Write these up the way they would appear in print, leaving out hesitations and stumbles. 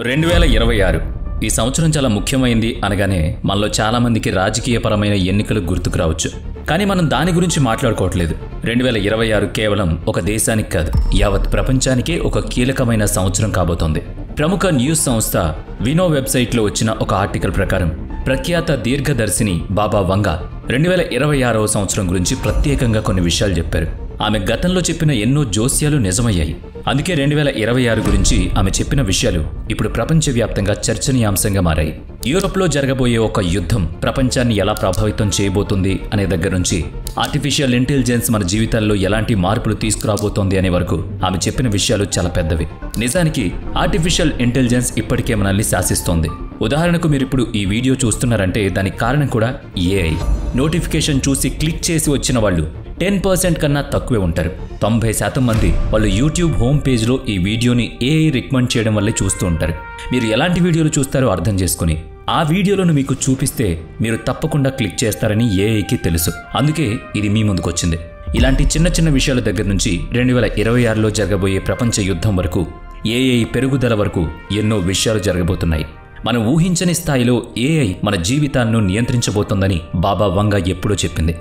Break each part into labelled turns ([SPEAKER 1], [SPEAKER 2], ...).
[SPEAKER 1] 2026 ఈ సంవత్సరం చాలా ముఖ్యమైంది అనగానే మనలో చాలా మందికి రాజకీయపరమైన ఎన్నికలు గుర్తుకు రావచ్చు. కానీ మనం దాని గురించి మాట్లాడుకోవట్లేదు. 2026 కేవలం ఒక దేశానికి కాదు, యావత్ ప్రపంచానికే ఒక కీలకమైన సంవత్సరం కాబోతోంది. ప్రముఖ న్యూస్ సంస్థ వినో వెబ్సైట్లో వచ్చిన ఒక ఆర్టికల్ ప్రకారం ప్రఖ్యాత దీర్ఘదర్శిని బాబా వంగా 2026వ సంవత్సరం గురించి ప్రత్యేకంగా కొన్ని విషయాలు చెప్పారు. ఆమె గతంలో చెప్పిన ఎన్నో జోస్యాలు నిజమయ్యాయి. అందుకే 2026 గురించి ఆమె చెప్పిన విషయాలు ఇప్పుడు ప్రపంచవ్యాప్తంగా చర్చనీయాంశంగా మారాయి. యూరోప్లో జరగబోయే ఒక యుద్ధం ప్రపంచాన్ని ఎలా ప్రభావితం చేయబోతుంది అనే దగ్గర నుంచి ఆర్టిఫిషియల్ ఇంటెలిజెన్స్ మన జీవితాల్లో ఎలాంటి మార్పులు తీసుకురాబోతోంది అనే వరకు ఆమె చెప్పిన విషయాలు చాలా పెద్దవి. నిజానికి ఆర్టిఫిషియల్ ఇంటెలిజెన్స్ ఇప్పటికే మనల్ని శాసిస్తోంది. ఉదాహరణకు మీరిప్పుడు ఈ వీడియో చూస్తున్నారంటే దానికి కారణం కూడా ఏఐ. నోటిఫికేషన్ చూసి క్లిక్ చేసి వచ్చిన వాళ్ళు 10% కన్నా తక్కువే ఉంటారు. 90% మంది వాళ్ళు యూట్యూబ్ హోమ్ పేజ్లో ఈ వీడియోని ఏఐ రికమెండ్ చేయడం వల్లే చూస్తూ ఉంటారు. మీరు ఎలాంటి వీడియోలు చూస్తారో అర్థం చేసుకుని ఆ వీడియోలను మీకు చూపిస్తే మీరు తప్పకుండా క్లిక్ చేస్తారని ఏఐకి తెలుసు. అందుకే ఇది మీ ముందుకొచ్చింది. ఇలాంటి చిన్న చిన్న విషయాల దగ్గర నుంచి 2026లో జరగబోయే ప్రపంచ యుద్ధం వరకు, ఏఐ పెరుగుదల వరకు ఎన్నో విషయాలు జరగబోతున్నాయి. మనం ఊహించని స్థాయిలో ఏఐ మన జీవితాలను నియంత్రించబోతోందని బాబా వంగా ఎప్పుడో చెప్పింది.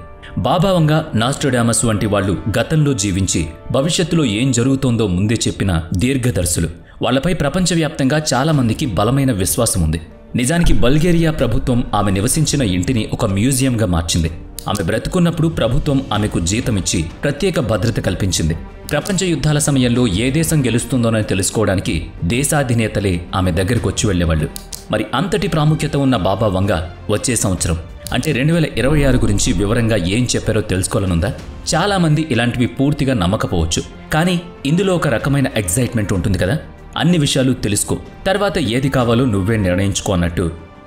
[SPEAKER 1] బాబా వంగా, నాస్ట్రాడామస్ వంటి వాళ్ళు గతంలో జీవించి భవిష్యత్తులో ఏం జరుగుతోందో ముందే చెప్పిన దీర్ఘదర్శులు. వాళ్లపై ప్రపంచవ్యాప్తంగా చాలా మందికి బలమైన విశ్వాసం ఉంది. నిజానికి బల్గేరియా ప్రభుత్వం ఆమె నివసించిన ఇంటిని ఒక మ్యూజియంగా మార్చింది. ఆమె బ్రతుకున్నప్పుడు ప్రభుత్వం ఆమెకు జీతమిచ్చి ప్రత్యేక భద్రత కల్పించింది. ప్రపంచ యుద్ధాల సమయంలో ఏ దేశం గెలుస్తుందోనని తెలుసుకోవడానికి దేశాధినేతలే ఆమె దగ్గరకు వచ్చి వెళ్లేవాళ్లు. మరి అంతటి ప్రాముఖ్యత ఉన్న బాబా వంగా వచ్చే సంవత్సరం అంటే 2026 గురించి వివరంగా ఏం చెప్పారో తెలుసుకోవాలనుందా? చాలా మంది ఇలాంటివి పూర్తిగా నమ్మకపోవచ్చు, కానీ ఇందులో ఒక రకమైన ఎగ్జైట్మెంట్ ఉంటుంది కదా. అన్ని విషయాలు తెలుసుకో, తర్వాత ఏది కావాలో నువ్వే నిర్ణయించుకో అన్నట్టు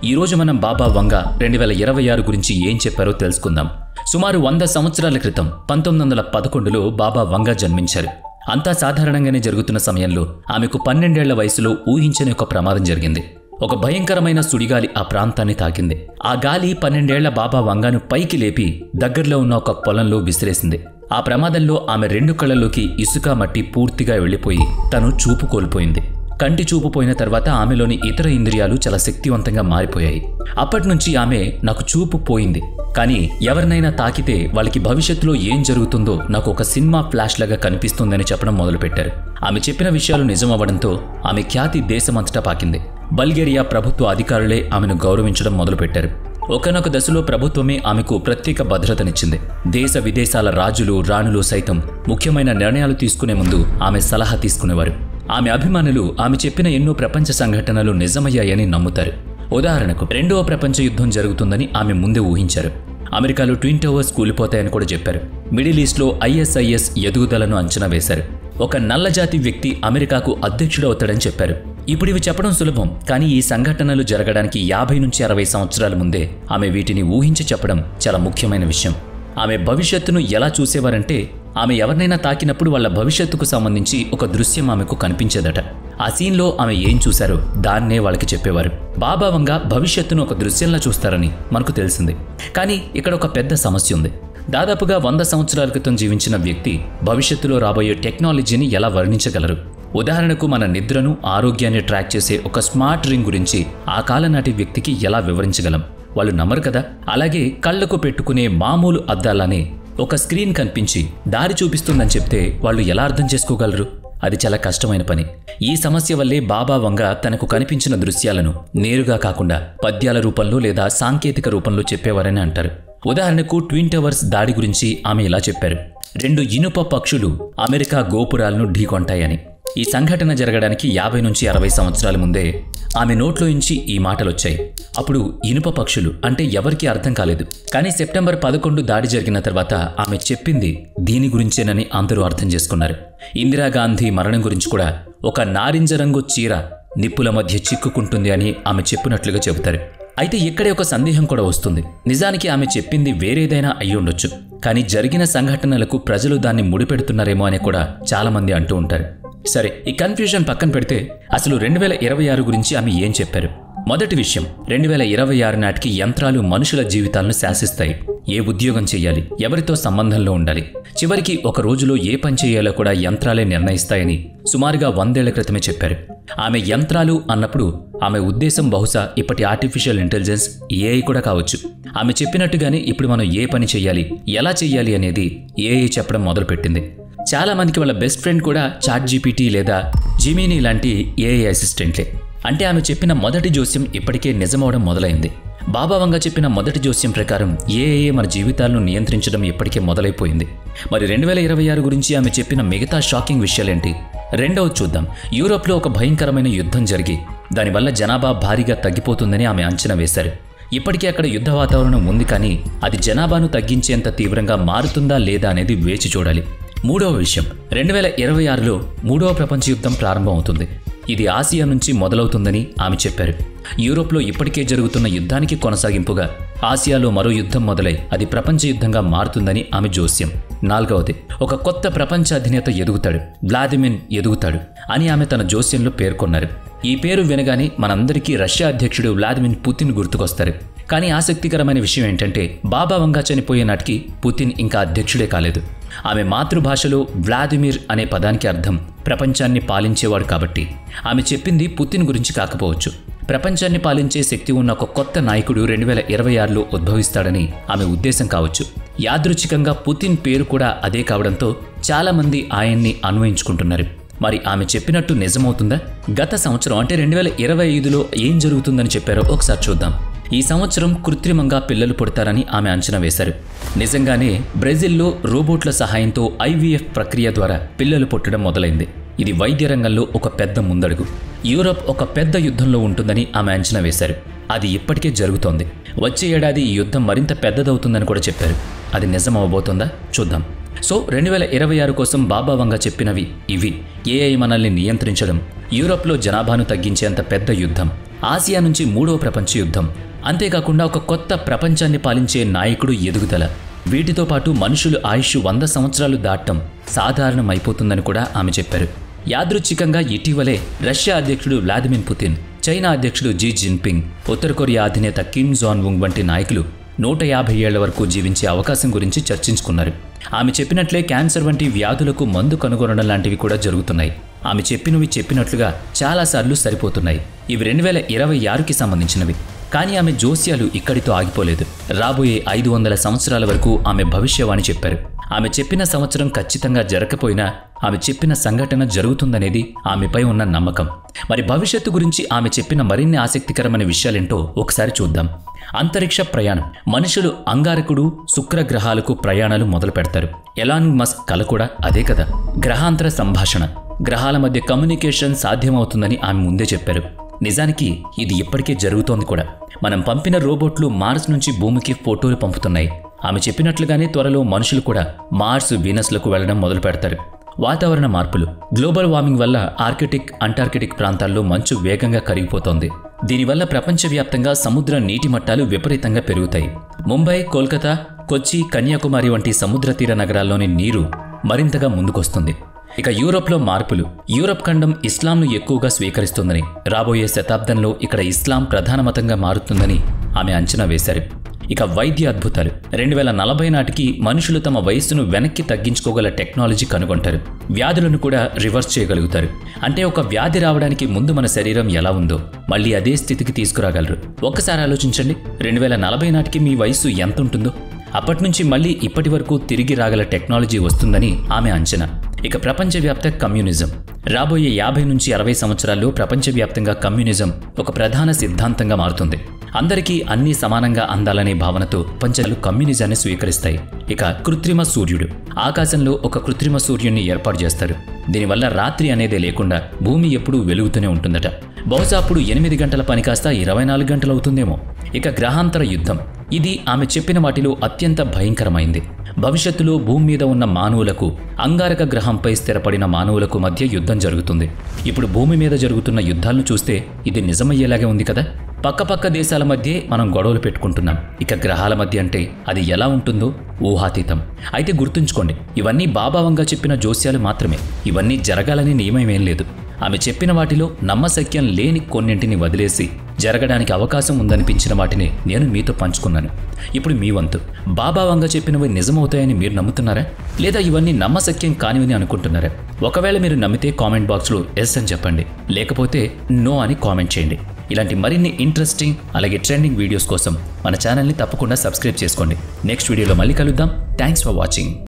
[SPEAKER 1] ఈరోజు మనం బాబా వంగా 2026 గురించి ఏం చెప్పారో తెలుసుకుందాం. సుమారు 100 సంవత్సరాల క్రితం 1911లో బాబా వంగా జన్మించారు. అంతా సాధారణంగానే జరుగుతున్న సమయంలో ఆమెకు 12 ఏళ్ల వయసులో ఊహించని ఒక ప్రమాదం జరిగింది. ఒక భయంకరమైన సుడిగాలి ఆ ప్రాంతాన్ని తాకింది. ఆ గాలి 12 ఏళ్ల బాబా వంగాను పైకి లేపి దగ్గరలో ఉన్న ఒక పొలంలో విసిరేసింది. ఆ ప్రమాదంలో ఆమె 2 కళ్ళలోకి ఇసుక మట్టి పూర్తిగా వెళ్లిపోయి తను చూపు కోల్పోయింది. కంటి చూపు పోయిన తర్వాత ఆమెలోని ఇతర ఇంద్రియాలు చాలా శక్తివంతంగా మారిపోయాయి. అప్పటినుంచి ఆమె నాకు చూపు పోయింది, కానీ ఎవరినైనా తాకితే వాళ్ళకి భవిష్యత్తులో ఏం జరుగుతుందో నాకు ఒక సినిమా ఫ్లాష్ లాగా కనిపిస్తుందని చెప్పడం మొదలుపెట్టారు. ఆమె చెప్పిన విషయాలు నిజమవ్వడంతో ఆమె ఖ్యాతి దేశమంతటా పాకింది. బల్గేరియా ప్రభుత్వ అధికారులే ఆమెను గౌరవించడం మొదలుపెట్టారు. ఒకనొక దశలో ప్రభుత్వమే ఆమెకు ప్రత్యేక భద్రతనిచ్చింది. దేశ విదేశాల రాజులు, రాణులు సైతం ముఖ్యమైన నిర్ణయాలు తీసుకునే ముందు ఆమె సలహా తీసుకునేవారు. ఆమె అభిమానులు ఆమె చెప్పిన ఎన్నో ప్రపంచ సంఘటనలు నిజమయ్యాయని నమ్ముతారు. ఉదాహరణకు 2వ ప్రపంచ యుద్ధం జరుగుతుందని ఆమె ముందే ఊహించారు. అమెరికాలో ట్విన్ టవర్స్ కూలిపోతాయని కూడా చెప్పారు. మిడిల్ ఈస్ట్లో ISIS ఎదుగుదలను అంచనా వేశారు. ఒక నల్లజాతి వ్యక్తి అమెరికాకు అధ్యక్షుడవుతాడని చెప్పారు. ఇప్పుడు ఇవి చెప్పడం సులభం, కానీ ఈ సంఘటనలు జరగడానికి 50 నుంచి 60 సంవత్సరాల ముందే ఆమె వీటిని ఊహించి చెప్పడం చాలా ముఖ్యమైన విషయం. ఆమె భవిష్యత్తును ఎలా చూసేవారంటే ఆమె ఎవరినైనా తాకినప్పుడు వాళ్ళ భవిష్యత్తుకు సంబంధించి ఒక దృశ్యం ఆమెకు కనిపించేదట. ఆ సీన్లో ఆమె ఏం చూశారో దాన్నే వాళ్ళకి చెప్పేవారు. బాబా వంగా భవిష్యత్తును ఒక దృశ్యంలా చూస్తారని మనకు తెలిసింది. కానీ ఇక్కడ ఒక పెద్ద సమస్య ఉంది. దాదాపుగా 100 సంవత్సరాల క్రితం జీవించిన వ్యక్తి భవిష్యత్తులో రాబోయే టెక్నాలజీని ఎలా వర్ణించగలరు? ఉదాహరణకు మన నిద్రను, ఆరోగ్యాన్ని ట్రాక్ చేసే ఒక స్మార్ట్ రింగ్ గురించి ఆ కాలనాటి వ్యక్తికి ఎలా వివరించగలం? వాళ్ళు నమ్మరు కదా. అలాగే కళ్లకు పెట్టుకునే మామూలు అద్దాలనే ఒక స్క్రీన్ కనిపించి దారి చూపిస్తుందని చెప్తే వాళ్ళు ఎలా అర్థం చేసుకోగలరు? అది చాలా కష్టమైన పని. ఈ సమస్య వల్లే బాబా వంగా తనకు కనిపించిన దృశ్యాలను నేరుగా కాకుండా పద్యాల రూపంలో లేదా సాంకేతిక రూపంలో చెప్పేవారని అంటారు. ఉదాహరణకు ట్విన్ టవర్స్ దాడి గురించి ఆమె ఇలా చెప్పారు: 2 ఇనుప పక్షులు అమెరికా గోపురాలను ఢీకొంటాయని. ఈ సంఘటన జరగడానికి 50 నుంచి 60 సంవత్సరాల ముందే ఆమె నోట్లోంచి ఈ మాటలొచ్చాయి. అప్పుడు ఇనుప పక్షులు అంటే ఎవరికీ అర్థం కాలేదు. కానీ సెప్టెంబర్ 11 దాడి జరిగిన తర్వాత ఆమె చెప్పింది దీని గురించేనని అందరూ అర్థం చేసుకున్నారు. ఇందిరాగాంధీ మరణం గురించి కూడా ఒక నారింజ రంగు చీర నిప్పుల మధ్య చిక్కుకుంటుంది అని ఆమె చెప్పినట్లుగా చెబుతారు. అయితే ఇక్కడే ఒక సందేహం కూడా వస్తుంది. నిజానికి ఆమె చెప్పింది వేరేదైనా అయ్యుండొచ్చు, కానీ జరిగిన సంఘటనలకు ప్రజలు దాన్ని ముడిపెడుతున్నారేమో అని కూడా చాలామంది అంటూ ఉంటారు. సరే, ఈ కన్ఫ్యూజన్ పక్కన పెడితే అసలు 2026 గురించి ఆమె ఏం చెప్పారు? మొదటి విషయం, 2026 నాటికి యంత్రాలు మనుషుల జీవితాలను శాసిస్తాయి. ఏ ఉద్యోగం చేయాలి, ఎవరితో సంబంధంలో ఉండాలి, చివరికి ఒక రోజులో ఏ పని చేయాలో కూడా యంత్రాలే నిర్ణయిస్తాయని సుమారుగా 100 ఏళ్ల క్రితమే చెప్పారు. ఆమె యంత్రాలు అన్నప్పుడు ఆమె ఉద్దేశం బహుశా ఇప్పటి ఆర్టిఫిషియల్ ఇంటెలిజెన్స్, ఏఐ కూడా కావచ్చు. ఆమె చెప్పినట్టుగానే ఇప్పుడు మనం ఏ పని చేయాలి, ఎలా చేయాలి అనేది ఏఐ చెప్పడం మొదలుపెట్టింది. చాలా మందికి వాళ్ళ బెస్ట్ ఫ్రెండ్ కూడా ChatGPT లేదా జిమినీ లాంటి ఏఐ అసిస్టెంట్లే. అంటే ఆమె చెప్పిన మొదటి జోస్యం ఇప్పటికే నిజమవడం మొదలైంది. బాబా వంగా చెప్పిన మొదటి జోస్యం ప్రకారం ఏఐ మన జీవితాలను నియంత్రించడం ఇప్పటికే మొదలైపోయింది. మరి 2026 గురించి ఆమె చెప్పిన మిగతా షాకింగ్ విషయాలేంటి? రెండవది చూద్దాం. యూరోప్లో ఒక భయంకరమైన యుద్ధం జరిగి దానివల్ల జనాభా భారీగా తగ్గిపోతుందని ఆమె అంచనా వేశారు. ఇప్పటికే అక్కడ యుద్ధ వాతావరణం ఉంది, కానీ అది జనాభాను తగ్గించేంత తీవ్రంగా మారుతుందా లేదా అనేది వేచి చూడాలి. మూడవ విషయం, 2026లో మూడవ ప్రపంచ యుద్ధం ప్రారంభం అవుతుంది. ఇది ఆసియా నుంచి మొదలవుతుందని ఆమె చెప్పారు. యూరోప్లో ఇప్పటికే జరుగుతున్న యుద్ధానికి కొనసాగింపుగా ఆసియాలో మరో యుద్ధం మొదలై అది ప్రపంచ యుద్ధంగా మారుతుందని ఆమె జోస్యం. నాలుగవది, ఒక కొత్త ప్రపంచ అధినేత ఎదుగుతాడు, వ్లాదిమిర్ ఎదుగుతాడు అని ఆమె తన జోస్యంలో పేర్కొన్నారు. ఈ పేరు వినగానే మనందరికీ రష్యా అధ్యక్షుడు వ్లాదిమిర్ పుతిన్ గుర్తుకొస్తారు. కానీ ఆసక్తికరమైన విషయం ఏంటంటే బాబా వంగా చనిపోయే నాటికి పుతిన్ ఇంకా అధ్యక్షుడే కాలేదు. ఆమె మాతృభాషలో వ్లాదిమిర్ అనే పదానికి అర్థం ప్రపంచాన్ని పాలించేవాడు కాబట్టి ఆమె చెప్పింది పుతిన్ గురించి కాకపోవచ్చు. ప్రపంచాన్ని పాలించే శక్తి ఉన్న ఒక కొత్త నాయకుడు 2026లో ఉద్భవిస్తాడని ఆమె ఉద్దేశం కావచ్చు. యాదృచ్ఛికంగా పుతిన్ పేరు కూడా అదే కావడంతో చాలామంది ఆయన్ని అన్వయించుకుంటున్నారు. మరి ఆమె చెప్పినట్టు నిజమవుతుందా? గత సంవత్సరం అంటే 2025లో ఏం జరుగుతుందని చెప్పారో ఒకసారి చూద్దాం. ఈ సంవత్సరం కృత్రిమంగా పిల్లలు పుడతారని ఆమె అంచనా వేశారు. నిజంగానే బ్రెజిల్లో రోబోట్ల సహాయంతో IVF ప్రక్రియ ద్వారా పిల్లలు పుట్టడం మొదలైంది. ఇది వైద్య రంగంలో ఒక పెద్ద ముందడుగు. యూరోప్ ఒక పెద్ద యుద్ధంలో ఉంటుందని ఆమె అంచనా వేశారు. అది ఇప్పటికే జరుగుతోంది. వచ్చే ఏడాది ఈ యుద్ధం మరింత పెద్దదవుతుందని కూడా చెప్పారు. అది నిజమవబోతుందా? చూద్దాం. సో 2026 కోసం బాబా వంగా చెప్పినవి ఇవి. ఏఐ మనల్ని నియంత్రించడం, యూరోప్లో జనాభాను తగ్గించేంత పెద్ద యుద్ధం, ఆసియా నుంచి మూడవ ప్రపంచ యుద్ధం, అంతేకాకుండా ఒక కొత్త ప్రపంచాన్ని పాలించే నాయకుడు ఎదుగుదల. వీటితో పాటు మనుషులు ఆయుష్ 100 సంవత్సరాలు దాటం సాధారణమైపోతుందని కూడా ఆమె చెప్పారు. యాదృచ్ఛికంగా ఇటీవలే రష్యా అధ్యక్షుడు వ్లాదిమిర్ పుతిన్, చైనా అధ్యక్షుడు జీ జిన్పింగ్, ఉత్తర కొరియా అధినేత కిమ్ జాంగ్ ఉంగ్ వంటి నాయకులు 150 ఏళ్ల వరకు జీవించే అవకాశం గురించి చర్చించుకున్నారు. ఆమె చెప్పినట్లే క్యాన్సర్ వంటి వ్యాధులకు మందు కనుగొనడం లాంటివి కూడా జరుగుతున్నాయి. ఆమె చెప్పినవి చెప్పినట్లుగా చాలాసార్లు సరిపోతున్నాయి. ఇవి 2026కి సంబంధించినవి. కానీ ఆమె జోస్యాలు ఇక్కడితో ఆగిపోలేదు. రాబోయే 500 సంవత్సరాల వరకు ఆమె భవిష్యవాణి చెప్పారు. ఆమె చెప్పిన సంవత్సరం ఖచ్చితంగా జరగకపోయినా ఆమె చెప్పిన సంఘటన జరుగుతుందనేది ఆమెపై ఉన్న నమ్మకం. మరి భవిష్యత్తు గురించి ఆమె చెప్పిన మరిన్ని ఆసక్తికరమైన విషయాలేంటో ఒకసారి చూద్దాం. అంతరిక్ష ప్రయాణం. మనుషులు అంగారకుడు, శుక్ర గ్రహాలకు ప్రయాణాలు మొదలు పెడతారు. ఎలాన్ మస్క్ కల కూడా అదే కదా. గ్రహాంతర సంభాషణ, గ్రహాల మధ్య కమ్యూనికేషన్ సాధ్యమవుతుందని ఆమె ముందే చెప్పారు. నిజానికి ఇది ఇప్పటికే జరుగుతోంది కూడా. మనం పంపిన రోబోట్లు మార్స్ నుంచి భూమికి ఫోటోలు పంపుతున్నాయి. ఆమె చెప్పినట్లుగానే త్వరలో మనుషులు కూడా మార్స్, వీనస్లకు వెళ్లడం మొదలు పెడతారు. వాతావరణ మార్పులు. గ్లోబల్ వార్మింగ్ వల్ల ఆర్కిటిక్, అంటార్కిటిక్ ప్రాంతాల్లో మంచు వేగంగా కరిగిపోతోంది. దీనివల్ల ప్రపంచవ్యాప్తంగా సముద్ర నీటి మట్టాలు విపరీతంగా పెరుగుతాయి. ముంబై, కోల్కతా, కొచ్చి, కన్యాకుమారి వంటి సముద్ర తీర నగరాల్లోని నీరు మరింతగా ముందుకొస్తుంది. ఇక యూరోప్లో మార్పులు. యూరోప్ ఖండం ఇస్లాంను ఎక్కువగా స్వీకరిస్తుందని, రాబోయే శతాబ్దంలో ఇక్కడ ఇస్లాం ప్రధాన మతంగా మారుతుందని ఆమె అంచనా వేశారు. ఇక వైద్య అద్భుతాలు. 2040 నాటికి మనుషులు తమ వయస్సును వెనక్కి తగ్గించుకోగల టెక్నాలజీ కనుగొంటారు. వ్యాధులను కూడా రివర్స్ చేయగలుగుతారు. అంటే ఒక వ్యాధి రావడానికి ముందు మన శరీరం ఎలా ఉందో మళ్ళీ అదే స్థితికి తీసుకురాగలరు. ఒక్కసారి ఆలోచించండి, 2040 నాటికి మీ వయస్సు ఎంత ఉంటుందో. అప్పటినుంచి మళ్ళీ ఇప్పటి వరకు తిరిగి రాగల టెక్నాలజీ వస్తుందని ఆమె అంచనా. ఇక ప్రపంచవ్యాప్త కమ్యూనిజం. రాబోయే 50 నుంచి 60 సంవత్సరాల్లో ప్రపంచవ్యాప్తంగా కమ్యూనిజం ఒక ప్రధాన సిద్ధాంతంగా మారుతుంది. అందరికీ అన్నీ సమానంగా అందాలనే భావనతో ప్రపంచాలు కమ్యూనిజాన్ని స్వీకరిస్తాయి. ఇక కృత్రిమ సూర్యుడు. ఆకాశంలో ఒక కృత్రిమ సూర్యుడిని ఏర్పాటు చేస్తారు. దీనివల్ల రాత్రి అనేదే లేకుండా భూమి ఎప్పుడూ వెలుగుతూనే ఉంటుందట. బహుశా అప్పుడు 8 గంటల పని కాస్త 24 గంటలు అవుతుందేమో. ఇక గ్రహాంతర యుద్ధం. ఇది ఆమె చెప్పిన వాటిలో అత్యంత భయంకరమైంది. భవిష్యత్తులో భూమి మీద ఉన్న మానవులకు, అంగారక గ్రహంపై స్థిరపడిన మానవులకు మధ్య యుద్ధం జరుగుతుంది. ఇప్పుడు భూమి మీద జరుగుతున్న యుద్ధాలను చూస్తే ఇది నిజమయ్యేలాగే ఉంది కదా. పక్కపక్క దేశాల మధ్యే మనం గొడవలు పెట్టుకుంటున్నాం. ఇక గ్రహాల మధ్య అంటే అది ఎలా ఉంటుందో ఊహాతీతం. అయితే గుర్తుంచుకోండి, ఇవన్నీ బాబా వంగా చెప్పిన జోస్యాలు మాత్రమే. ఇవన్నీ జరగాలని నియమమేం లేదు. ఆమె చెప్పిన వాటిలో నమ్మశక్యం లేని కొన్నింటిని వదిలేసి జరగడానికి అవకాశం ఉందనిపించిన వాటిని నేను మీతో పంచుకున్నాను. ఇప్పుడు మీ వంతు. బాబా వంగ చెప్పినవి నిజమవుతాయని మీరు నమ్ముతున్నారా, లేదా ఇవన్నీ నమ్మశక్యం కానివని అనుకుంటున్నారా? ఒకవేళ మీరు నమ్మితే కామెంట్ బాక్స్లో ఎస్ అని చెప్పండి, లేకపోతే నో అని కామెంట్ చేయండి. ఇలాంటి మరిన్ని ఇంట్రెస్టింగ్ అలాగే ట్రెండింగ్ వీడియోస్ కోసం మన ఛానల్ని తప్పకుండా సబ్స్క్రైబ్ చేసుకోండి. నెక్స్ట్ వీడియోలో మళ్ళీ కలుద్దాం. Thanks for watching.